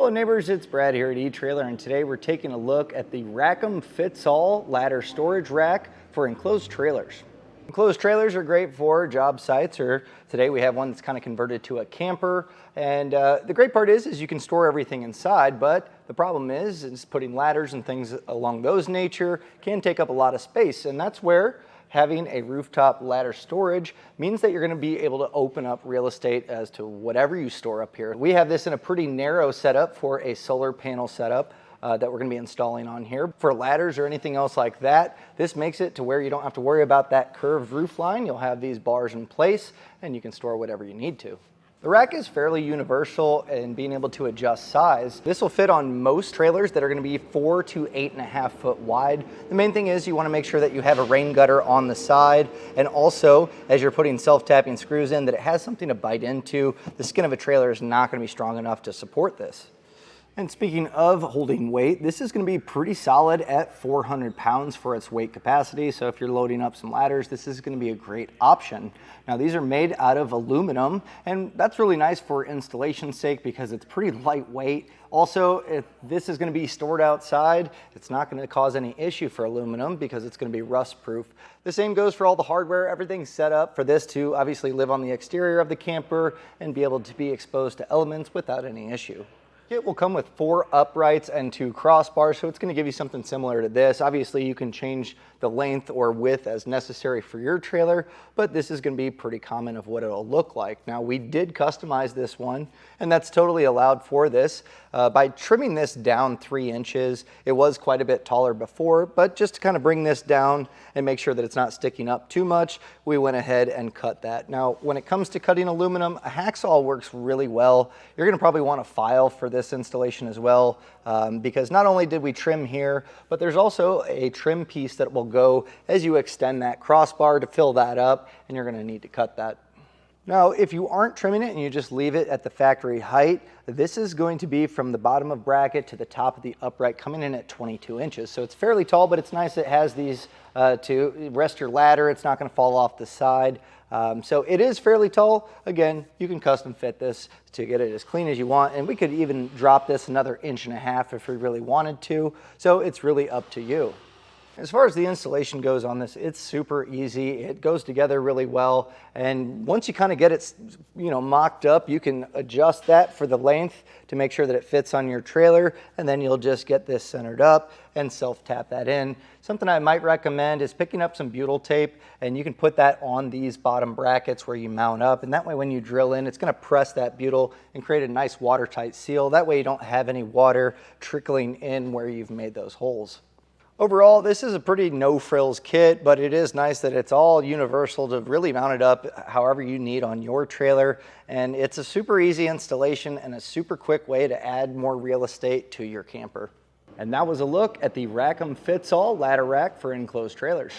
Hello neighbors, it's Brad here at Etrailer, and today we're taking a look at the RackEm Fitz-All ladder storage rack for enclosed trailers. Enclosed trailers are great for job sites, or today we have one that's kind of converted to a camper. And the great part is you can store everything inside, but the problem is putting ladders and things along those nature can take up a lot of space, and that's where having a rooftop ladder storage means that you're going to be able to open up real estate as to whatever you store up here. We have this in a pretty narrow setup for a solar panel setup that we're going to be installing on here. For ladders or anything else like that, this makes it to where you don't have to worry about that curved roof line. You'll have these bars in place and you can store whatever you need to. The rack is fairly universal in being able to adjust size. This will fit on most trailers that are going to be 4 to 8.5 foot wide. The main thing is you want to make sure that you have a rain gutter on the side, and also as you're putting self-tapping screws in, that it has something to bite into. The skin of a trailer is not going to be strong enough to support this. And speaking of holding weight, this is going to be pretty solid at 400 pounds for its weight capacity. So if you're loading up some ladders, this is going to be a great option. Now these are made out of aluminum, and that's really nice for installation's sake because it's pretty lightweight. Also, if this is going to be stored outside, it's not going to cause any issue for aluminum because it's going to be rust proof. The same goes for all the hardware. Everything's set up for this to obviously live on the exterior of the camper and be able to be exposed to elements without any issue. It will come with 4 uprights and 2 crossbars, so it's going to give you something similar to this. Obviously, you can change the length or width as necessary for your trailer, but this is going to be pretty common of what it'll look like. Now, we did customize this one, and that's totally allowed for this. By trimming this down 3 inches, it was quite a bit taller before, but just to kind of bring this down and make sure that it's not sticking up too much, we went ahead and cut that. Now, when it comes to cutting aluminum, a hacksaw works really well. You're going to probably want a file for this installation as well, because not only did we trim here, but there's also a trim piece that will go as you extend that crossbar to fill that up, and you're going to need to cut that. Now, if you aren't trimming it and you just leave it at the factory height, this is going to be from the bottom of bracket to the top of the upright, coming in at 22 inches. So it's fairly tall, but it's nice it has these to rest your ladder. It's not going to fall off the side. So it is fairly tall. Again, you can custom fit this to get it as clean as you want, and we could even drop this another 1.5 inches if we really wanted to. So it's really up to you. As far as the installation goes on this, it's super easy. It goes together really well, and once you kind of get it, mocked up, you can adjust that for the length to make sure that it fits on your trailer, and then you'll just get this centered up and self-tap that in. Something I might recommend is picking up some butyl tape, and you can put that on these bottom brackets where you mount up, and that way when you drill in, it's going to press that butyl and create a nice watertight seal. That way you don't have any water trickling in where you've made those holes. Overall, this is a pretty no-frills kit, but it is nice that it's all universal to really mount it up however you need on your trailer. And it's a super easy installation and a super quick way to add more real estate to your camper. And that was a look at the RackEm Fitz-All ladder rack for enclosed trailers.